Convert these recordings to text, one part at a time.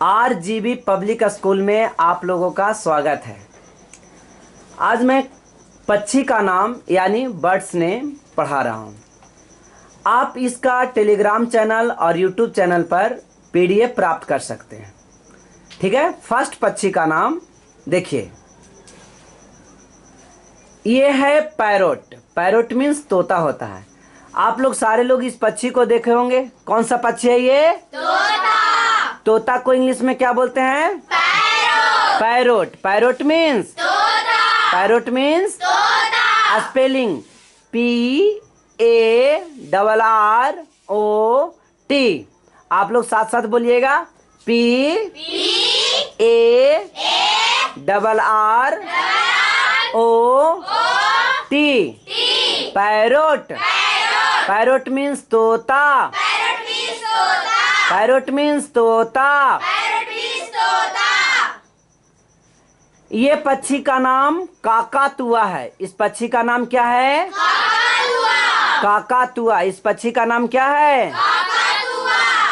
RGB public school में आप लोगों का स्वागत है। आज मैं पक्षी का नाम यानी बर्ड्स नेम पढ़ा रहा हूँ। आप इसका टेलीग्राम चैनल और यूट्यूब चैनल पर PDF प्राप्त कर सकते हैं। ठीक है, फर्स्ट पक्षी का नाम देखिए, ये है पैरोट। पैरोट मीन्स तोता होता है। आप लोग सारे लोग इस पक्षी को देखे होंगे। कौन सा पक्षी है ये? तोता। तोता को इंग्लिश में क्या बोलते हैं? पैरोट। पैरोट। पैरोट मीन्स तोता। पैरोट मीन्स तोता। Spelling PARROT। आप लोग साथ साथ बोलिएगा, PARROT। पैरोट। पैरोट मीन्स तोता। पैरोट मीन्स तोता। ये पक्षी का नाम काकातुआ है। इस पक्षी का नाम क्या है? काकातुआ। इस पक्षी का नाम क्या है?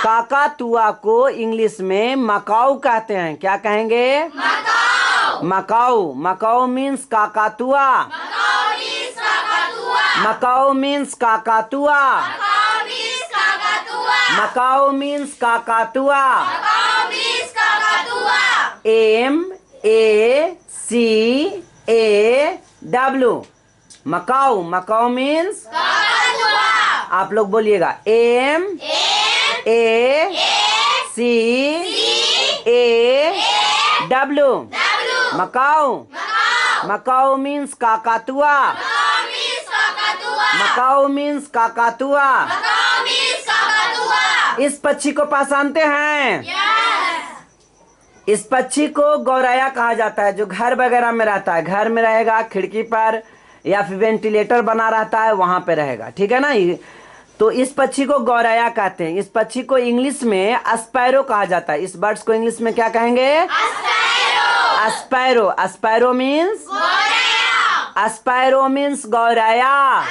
काकातुआ को इंग्लिश में मकाऊ कहते हैं। क्या कहेंगे? मकाऊ। मकाऊ मीन्स काकातुआ। मकाऊ मीन्स काकातुआ। मकाऊ मीन्स काकातुआ। MACAW macaw. मकाऊ मीन्स, आप लोग बोलिएगा MACAW मकाऊ। मकाऊ मीन्स काकातुआ। मकाऊ मीन्स काकातुआ। इस पक्षी को पहचानते हैं? इस पक्षी को गौरैया कहा जाता है, जो घर वगैरह में रहता है। घर में रहेगा, खिड़की पर या फिर वेंटिलेटर बना रहता है, वहां पे रहेगा। ठीक है ना। तो इस पक्षी को गौरैया कहते हैं। इस पक्षी को इंग्लिश में स्पैरो कहा जाता है। इस बर्ड्स को इंग्लिश में क्या कहेंगे? Sparrow. Sparrow means, sparrow means गौरैया।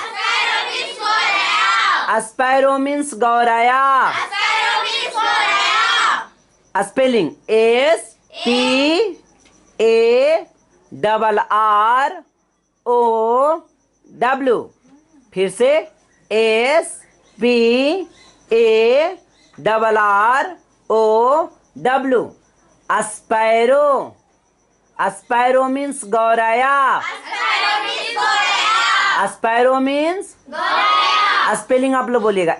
स्पैरो मीन्स गौरैया। Spelling SPARROW। फिर से SPARROW। स्पैरो। स्पैरो मीन्स गौरैया। स्पैरो मीन्स, स्पेलिंग आप लोग बोलिएगा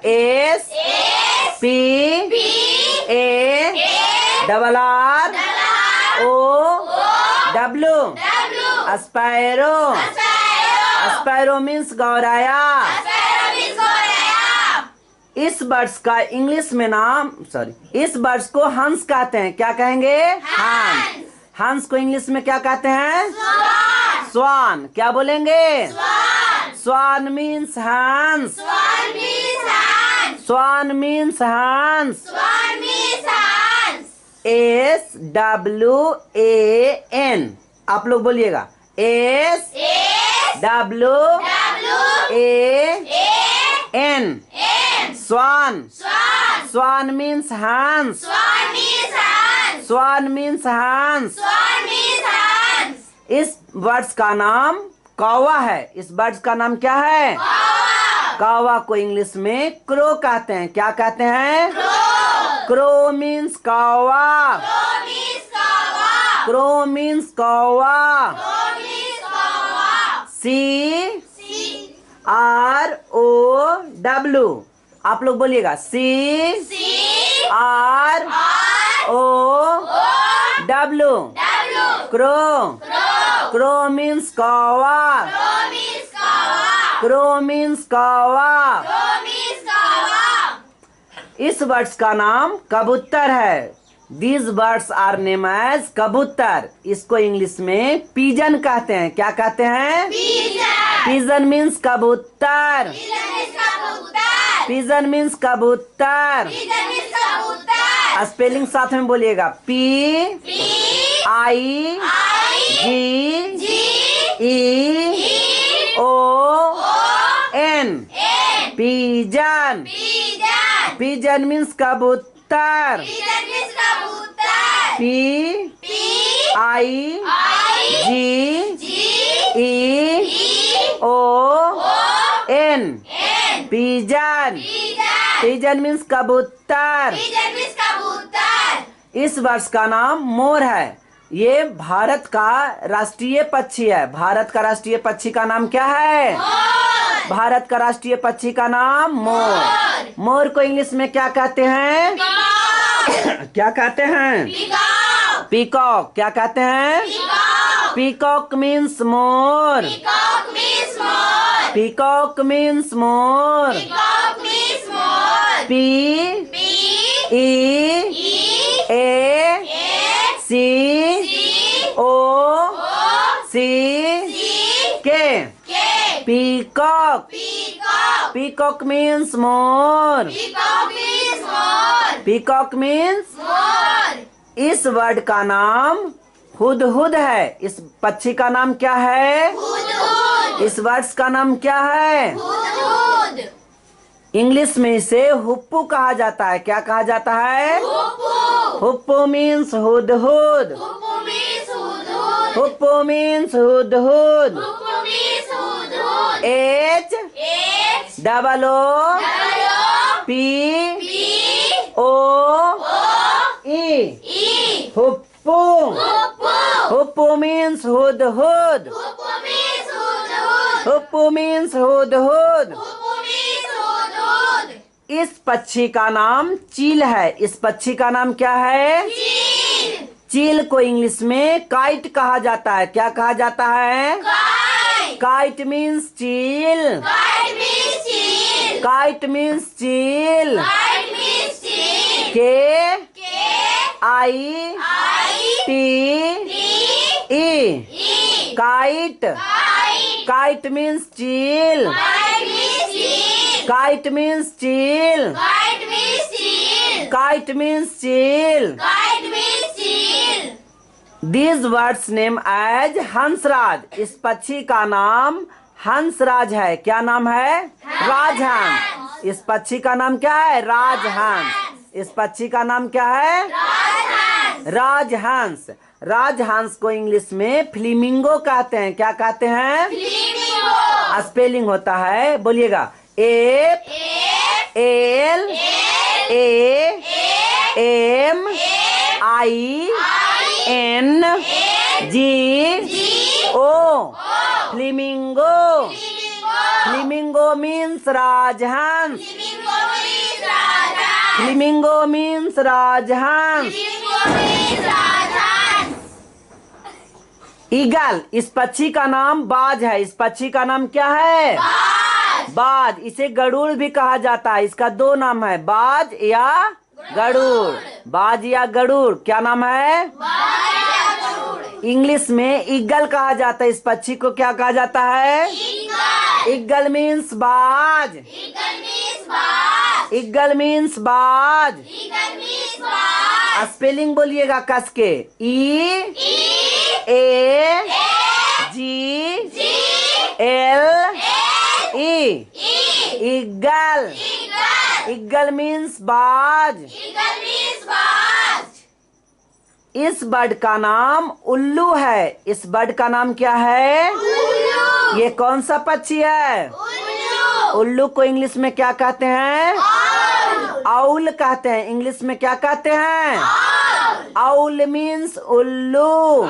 SPARROW। स्पैरो। स्पैरो मीन्स गौरैया। इस बर्ड्स का इंग्लिश में नाम, इस बर्ड्स को हंस कहते हैं। क्या कहेंगे? हंस। हंस को इंग्लिश में क्या कहते हैं? स्वान। क्या बोलेंगे? स्वान मीन्स हंस। स्वान मीन्स हंस। SWAN। आप लोग बोलिएगा SWAN। स्वान। स्वान मीन्स हंस। स्वान मीन्स हंस। इस बर्ड्स का नाम कौवा है। इस बर्ड्स का नाम क्या है? कौवा को इंग्लिश में क्रो कहते हैं। क्या कहते हैं? क्रो मीन्स कौवा। क्रो मीन्स कौवा। CROW। आप लोग बोलिएगा CROW। क्रो। क्रो मीन्स कौवा। क्रो मीन्स कौवा। इस बर्ड्स का नाम कबूतर है। These birds are named as कबूतर। इसको इंग्लिश में पिजन कहते हैं। क्या कहते हैं? पिजन मीन्स कबूतर। पिजन मीन्स कबूतर। स्पेलिंग साथ में बोलिएगा PIGEON पिजन। पिजन मीन्स कबूतर। P I G E O N pigeon. Pigeon means कबूतर। इस वर्ष का नाम मोर है। ये भारत का राष्ट्रीय पक्षी है। भारत का राष्ट्रीय पक्षी का नाम क्या है? भारत का राष्ट्रीय पक्षी का नाम मोर। मोर को इंग्लिश में क्या कहते हैं? क्या कहते हैं? पीकॉक। क्या कहते हैं? पीकॉक मीन्स मोर। पीकॉक मीन्स मोर। P E A C O C K peacock. Peacock means मोर। Peacock means. इस वर्ड का नाम हुदहुद है। इस पक्षी का नाम क्या है? इस वर्ड का नाम क्या है? इंग्लिश में इसे हुप्पू कहा जाता है। क्या कहा जाता है? हुप्पू मीन्स हुदहुद। हुप्पू मीन्स हुदहुद। H double O P O E hoopoe. Hoopoe means हुदहुद। हुप्पू मीन्स हुदहुद। इस पक्षी का नाम चील है। इस पक्षी का नाम क्या है? चील को इंग्लिश में काइट कहा जाता है। क्या कहा जाता है? काइट मीन्स चील। काइट मीन्स चील। के I T E kite. Kite means चील। काइट मीन्स चील। काइट मीन्स चील। These words name as Hansraj. इस पक्षी का नाम हंसराज है। क्या नाम है? राजहंस। इस पक्षी का नाम क्या है? राजहंस। इस पक्षी का नाम क्या है? राजहंस। राजहंस को इंग्लिश में फ्लेमिंगो कहते हैं। क्या कहते हैं? स्पेलिंग होता है, बोलिएगा, F L A M I N G O flamingo. Flamingo means Rajhans. Flamingo means Rajhans. Eagle. इस पक्षी का नाम बाज है। इस पक्षी का नाम क्या है? बाज। इसे गरुड़ भी कहा जाता है। इसका दो नाम है, बाज या गरुड़। बाज या गरुड़ क्या नाम है? इंग्लिश में ईगल कहा जाता है। इस पक्षी को क्या कहा जाता है? ईगल मीन्स बाज। ईगल मीन्स बाज। स्पेलिंग बोलिएगा कस के, E A G L E eagle. Eagle means बाज। इस बर्ड का नाम उल्लू है। इस बर्ड का नाम क्या है? ये कौन सा पक्षी है? उल्लू को इंग्लिश में क्या कहते हैं? आउल कहते हैं। इंग्लिश में क्या कहते हैं? आउल मीन्स उल्लू।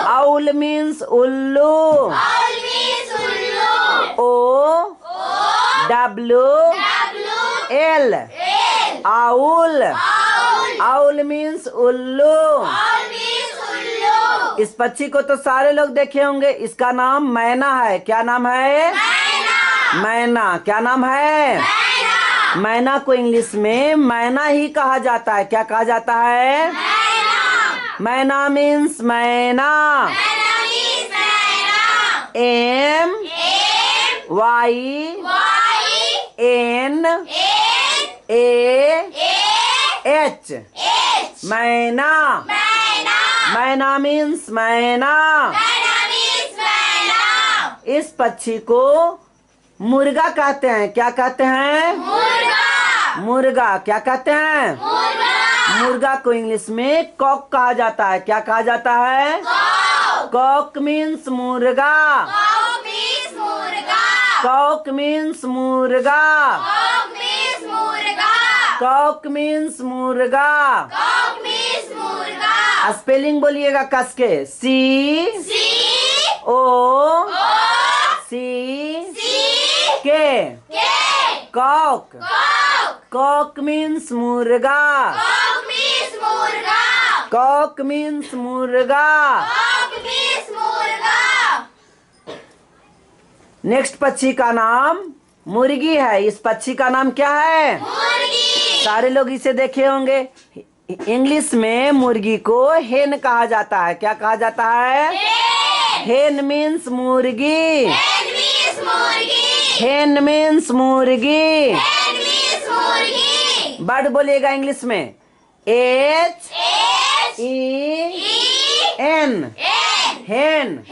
आउल मीन्स उल्लू। O W L owl. Owl means उल्लू। इस पक्षी को तो सारे लोग देखे होंगे। इसका नाम मैना है। क्या नाम है? मैना। क्या नाम है? मैना को इंग्लिश में मैना ही कहा जाता है। क्या कहा जाता है? मैना मीन्स मैना। M Y N A H मैना। मैना मीन्स मैना। इस पक्षी को मुर्गा कहते हैं। क्या कहते हैं? मुर्गा। क्या कहते हैं? मुर्गा को इंग्लिश में कॉक कहा जाता है। क्या कहा जाता है? कॉक मीन्स मुर्गा। कॉक मीन्स मुर्गा। कॉक मीन्स मुर्गा। स्पेलिंग बोलिएगा कस के। COC cock. कॉक मीन्स मुर्गा। कॉक मीन्स मुर्गा। नेक्स्ट पक्षी का नाम मुर्गी है। इस पक्षी का नाम क्या है? सारे लोग इसे देखे होंगे। इंग्लिश में मुर्गी को हेन कहा जाता है। क्या कहा जाता है? हेन मीन्स मुर्गी। हेन मीन्स मुर्गी। बर्ड बोलिएगा इंग्लिश में। HEN हेन।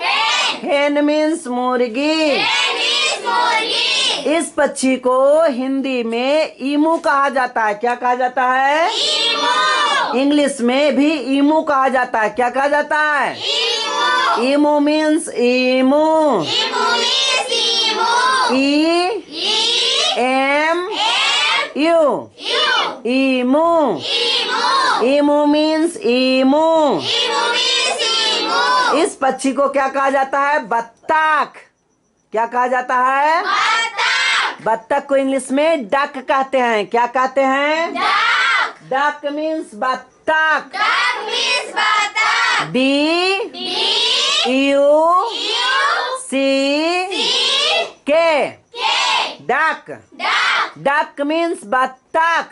हेन मीन्स मुर्गी। इस पक्षी को हिंदी में ईमू कहा जाता है। क्या कहा जाता है? इंग्लिश में भी ईमू कहा जाता है। क्या कहा जाता है? ईमू मीन्स ईमू। EMU ईमू। ईमू मीन्स ईमू। इस पक्षी को क्या कहा जाता है? बत्तख। क्या कहा जाता है? बत्तख को इंग्लिश में डक कहते हैं। क्या कहते हैं? डक मीन्स बत्तख। DUCK duck. डक मीन्स बत्तख।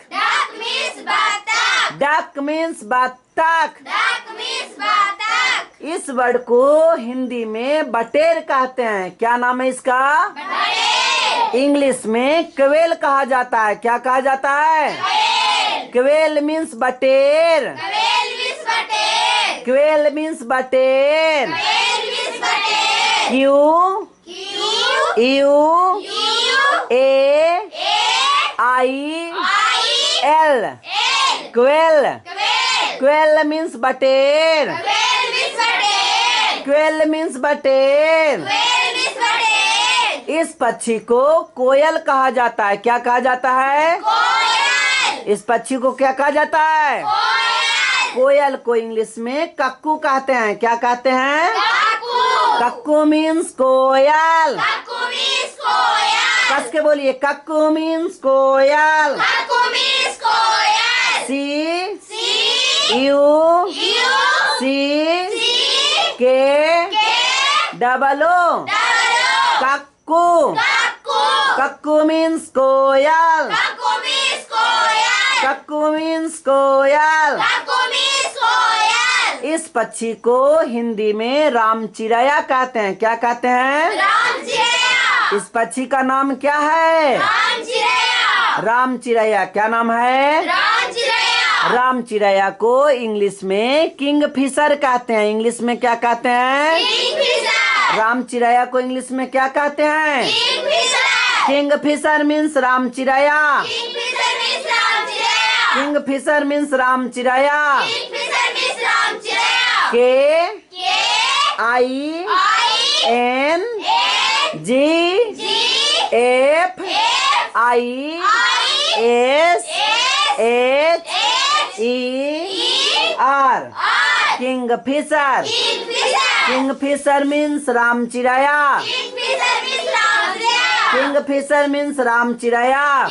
डक मीन्स बत्तख। इस वर्ड को हिंदी में बटेर कहते हैं। क्या नाम है इसका? इंग्लिश में क्वेल कहा जाता है। क्या कहा जाता है? क्वेल मीन्स बटेर। क्वेल मीन्स बटेर। QUAIL quail. क्वेल मीन्स बटेर। क्वेल मीन्स बटेर। इस पक्षी को कोयल कहा जाता है। क्या कहा जाता है? इस पक्षी को क्या कहा जाता है? कोयल को इंग्लिश में कक्कू कहते हैं। क्या कहते हैं? कक्कू मीन्स कोयल। कस के बोलिए। कक्कू मीन्स कोयल। CUCK cuckoo. कक्कू मीन्स कोयल। कक्कू मीन्स कोयल। इस पक्षी को हिंदी में रामचिरैया कहते हैं। क्या कहते हैं? इस पक्षी का नाम क्या है? रामचिरैया। क्या नाम है? रामचिरैया को इंग्लिश में किंग फिशर कहते हैं। इंग्लिश में क्या कहते हैं? रामचिरैया को इंग्लिश में क्या कहते हैं? किंग फिशर मीन्स रामचिरैया। किंग फिशर मीन्स रामचिरैया। KINGFISHER kingfisher. Kingfisher means रामचिरैया। किंग फिशर मीन्स रामचिरैया।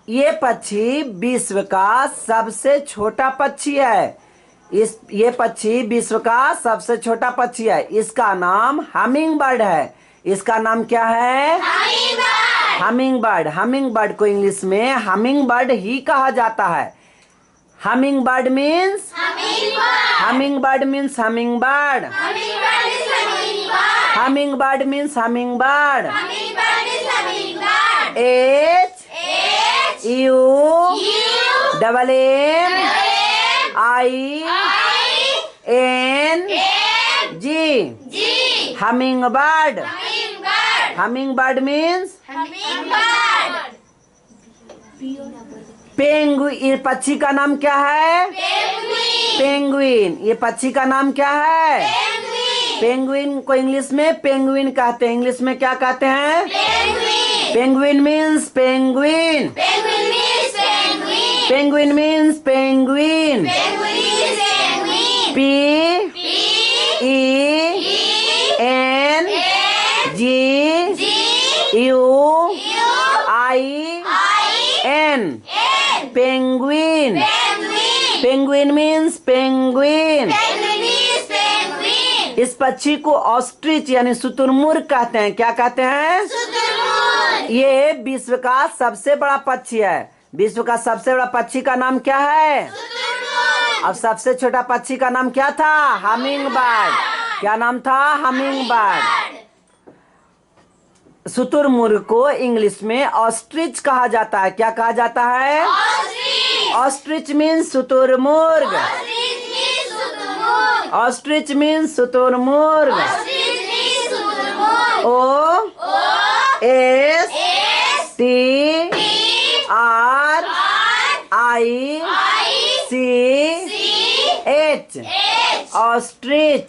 ये पक्षी विश्व का सबसे छोटा पक्षी है। ये पक्षी विश्व का सबसे छोटा पक्षी है। इसका नाम हमिंग बर्ड है। इसका नाम क्या है? Humming bird. हमिंग बर्ड को इंग्लिश में हमिंग बर्ड ही कहा जाता है। Humming bird means humming bird means humming bird. Humming bird means humming bird. HUMMING humming bird. Humming bird means ये पक्षी का नाम क्या है? पेंगुइन। ये पक्षी का नाम क्या है? पेंगुइन को इंग्लिश में पेंगुइन कहते हैं। इंग्लिश में क्या कहते हैं? Penguin means penguin. Penguin means penguin. PENGUIN। Penguin. Penguin means penguin. इस पक्षी को ऑस्ट्रिच यानी शुतुरमुर्ग कहते हैं। क्या कहते हैं? ये विश्व का सबसे बड़ा पक्षी है। विश्व का सबसे बड़ा पक्षी का नाम क्या है? अब सबसे छोटा पक्षी का नाम क्या था? Humming bird. क्या नाम था? Humming bird. शुतुरमुर्ग को इंग्लिश में ऑस्ट्रिच कहा जाता है। क्या कहा जाता है? ऑस्ट्रिच मीन्स शुतुरमुर्ग। ऑस्ट्रिच मीन्स शुतुरमुर्ग। OSTRICH। ऑस्ट्रिच।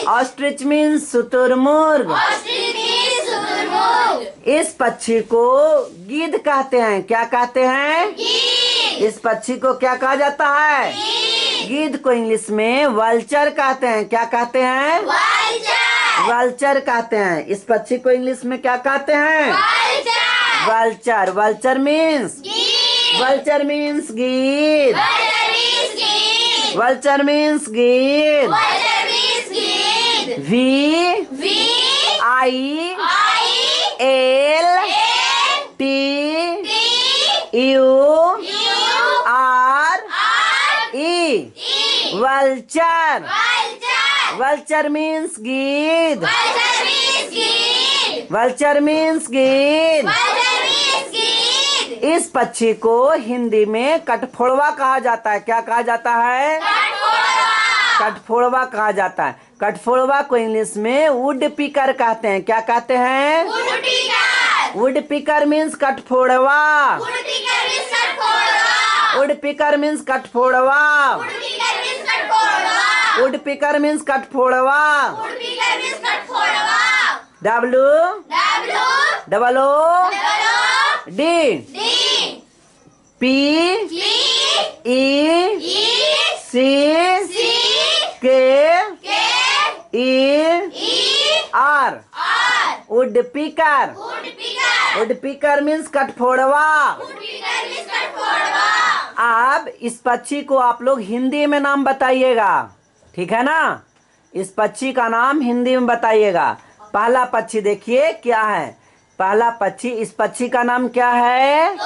ऑस्ट्रिच मीन्स शुतुरमुर्ग। इस पक्षी को गिद्ध कहते हैं। क्या कहते हैं? इस पक्षी को क्या कहा जाता है? गिद्ध को इंग्लिश में वल्चर कहते हैं। क्या कहते हैं? वल्चर कहते हैं। इस पक्षी को इंग्लिश में क्या कहते हैं? वल्चर। वल्चर मीन्स गिद्ध। वल्चर मीन्स गिद्ध। VILTURE। वल्चर। वल्चर मीन्स गिद्ध। वल्चर मीन्स गिद्ध। इस पक्षी को हिंदी में कठफोड़वा कहा जाता है। क्या कहा जाता है? कठफोड़वा कहा जाता है। कठफोड़वा को इंग्लिश में वुड पिकर कहते हैं। क्या कहते हैं? वुड पिकर मीन्स कठफोड़वा। वुड पिकर मीन्स कठफोड़वा। वुड पिकर मीन्स कठफोड़वा। WOOD PECKER। Woodpecker. Woodpecker means कठफोड़वा। अब इस पक्षी को आप लोग हिंदी में नाम बताइएगा। ठीक है ना? इस पक्षी का नाम हिंदी में बताइएगा। पहला पक्षी देखिए क्या है। पहला पक्षी, इस पक्षी का नाम क्या है?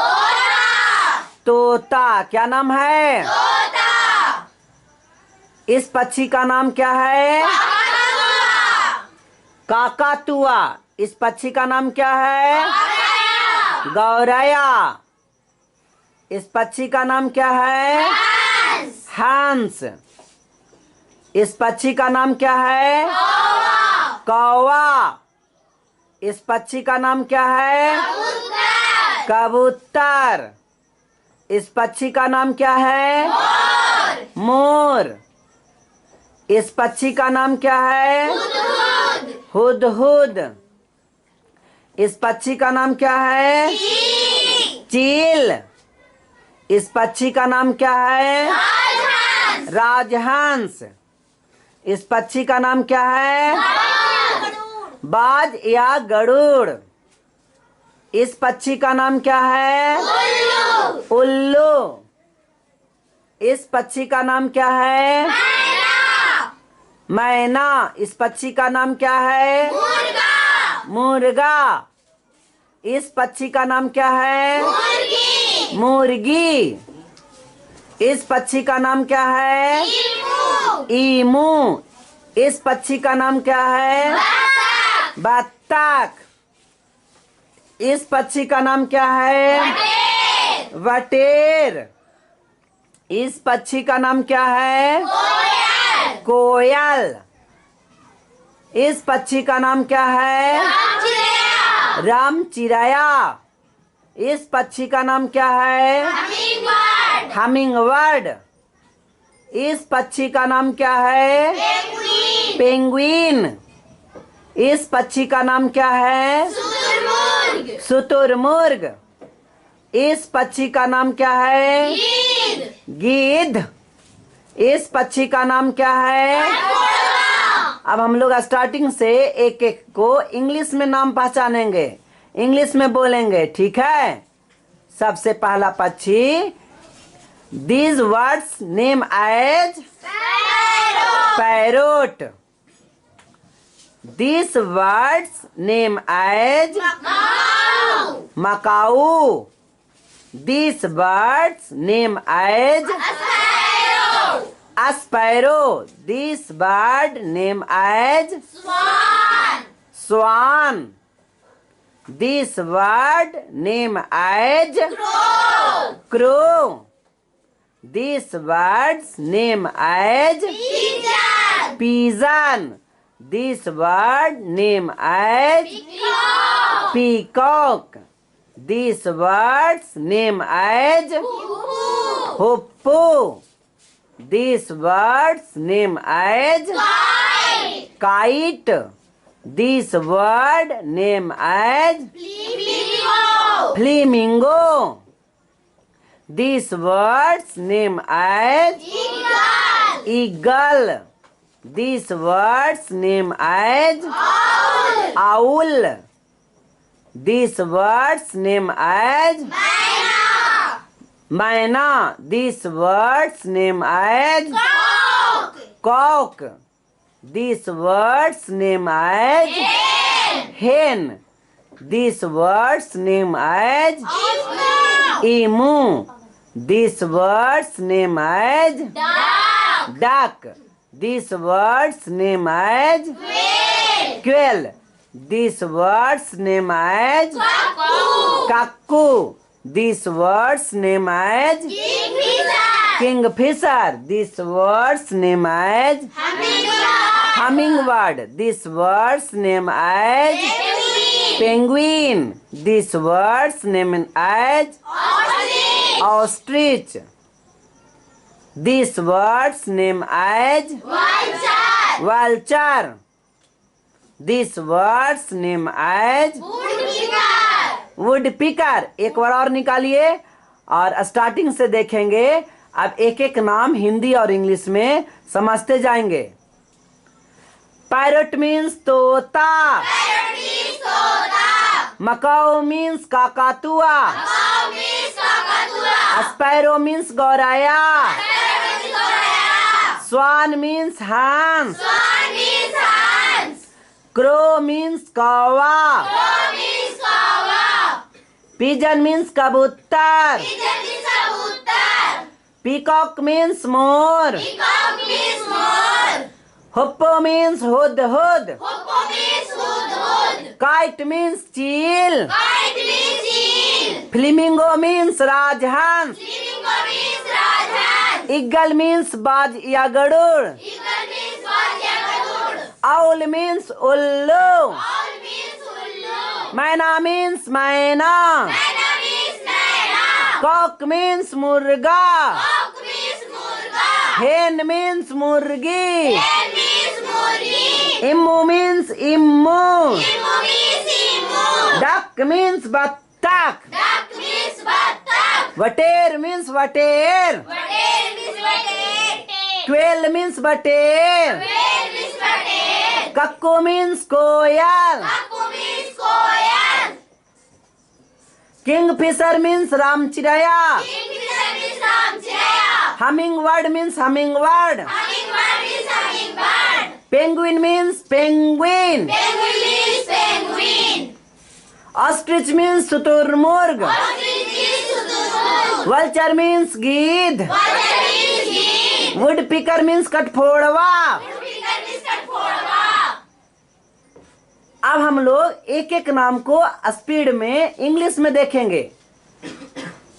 तोता। क्या नाम है? इस पक्षी का नाम क्या है? काकातुआ। इस पक्षी का नाम क्या है? गौरैया। इस पक्षी का नाम क्या है? हंस। इस पक्षी का नाम क्या है? कौवा। इस पक्षी का नाम क्या है? कबूतर। इस पक्षी का नाम क्या है? मोर। इस पक्षी का नाम क्या है? हुदहुद। इस पक्षी का नाम क्या है? चील। इस पक्षी का नाम क्या है? राजहंस। इस पक्षी का नाम क्या है? बाज या गरुड़। इस पक्षी का नाम क्या है? उल्लू। इस पक्षी का नाम क्या है? मैना। इस पक्षी का नाम क्या है? मुर्गा। इस पक्षी का नाम क्या है? मुर्गी। इस पक्षी का नाम क्या है? ईमू। इस पक्षी का नाम क्या है? बत्तख। इस पक्षी का नाम क्या है? वटेर। इस पक्षी का नाम क्या है? कोयल। इस पक्षी का नाम क्या है? रामचिरैया। इस पक्षी का नाम क्या है? Hummingbird. हमिंगबर्ड। इस पक्षी का नाम क्या है? Penguin. पेंगुइन। इस पक्षी का नाम क्या है? Shuttermug. शुतुरमुर्ग। इस पक्षी का नाम क्या है? Lead. गिद्ध। इस पक्षी का नाम क्या है? Agora. अब हम लोग स्टार्टिंग से एक एक को इंग्लिश में नाम पहचानेंगे, इंग्लिश में बोलेंगे, ठीक है? सबसे पहला पक्षी, these words name as Sparrow. Parrot. This words name as Cow. Macaw. This words name as Sparrow. Sparrow. This bird name as Swan. Swan. This word name as Crow. Crow. This words name as Pigeon. Pigeon. This word name as Peacock. Peacock. This words name as Cuckoo. Hoopoe. This words name as Kite. Kite. This word name as Flamingo. Flamingo. This words name as Eagle. Eagle. This words name as Owl. Owl. This words name as Myna. Myna. This words name as Cock. Cock. This words name as Hen. hen। This words name as Emu. emu। This words name as Duck. duck। This words name as Quail. quail। This words name as Cuckoo. Cuckoo. This words name as Kingfisher. Kingfisher. This words name as Hummingbird. Hummingbird. This words name as Penguin. Penguin. This words name as Ostrich. Ostrich. This words name as Vulture. vulture। This words name as Woodpecker. Woodpecker. एक बार और निकालिए और starting से देखेंगे। अब एक एक नाम हिंदी और इंग्लिश में समझते जाएंगे। पैरट मीन्स तोता। Parrot means toda. Macaw means काकातुआ। Cow means cockatoo. Sparrow means गौराया। Parrot means goraya. Swan means हंस। Swan means hans. Crow means कौवा। Crow means kawa. Pigeon means कबूतर। Pigeon means kabutar. Peacock means मोर। Peacock means moor. Hoopoe means हुद हुद। Hoopoe means hood. Kite means चील। Kite means eel. Flamingo means राजहंस। Flamingo means rajahans. Eagle means बाज या Garuda. Eagle means bajagadood. Owl means उल्लू। Owl means ullu. Myna means मैना। Myna means naina. Cock means मुर्गा। Cock means murga. Hen means मुर्गी। Hen means murgi. Emu means emu. Emu means emu. Duck means बत्तख। Duck means battak. वटेर means वटेर। Vatel means vatel. Quail means बटेर। Whale means vatel. Cuckoo means कोयल। Cuckoo means koyal. Kingfisher means रामचिड़ैया। Kingfisher means ramchaya. Hummingbird means hummingbird. Hummingbird means hummingbird. Penguin means penguin. Penguin means penguin. Ostrich means शुतुरमुर्ग। Ostrich means sudurmurg. Vulture means गिद्ध। Vulture means geese. Woodpecker means कठफोड़वा। Woodpecker means kathodwa. अब हम लोग एक एक नाम को स्पीड में इंग्लिश में देखेंगे।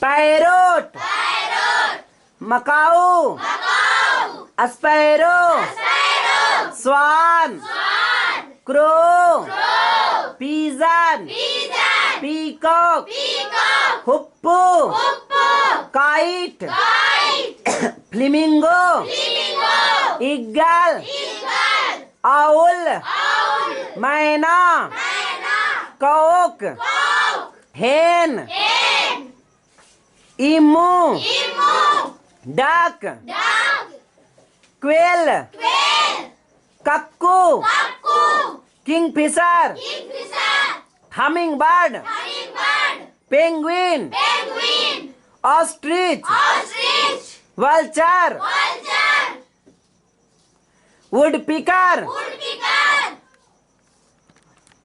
Parrot. Parrot. Macau. Cow. Sparrow. Sparrow. स्वान। Swan. Crow. Crow. Pigeon. Pigeon. Peacock, Peacock. हुप्पू, Hippo. Kite, Kite. Flamingo, Flamingo. Eagle, Eagle. Owl, Owl. मैना, Hyena. Cock, Cock. हेन, Hen. ईमू, Emu. Duck, Duck. Quail, Quail. Cuckoo, Cuckoo. Kingfisher, Kingfisher. Humming bird, Hummingbird. Penguin, Penguin. Ostrich, Ostrich. Vulture, Vulture. वुडपीकर, Woodpecker.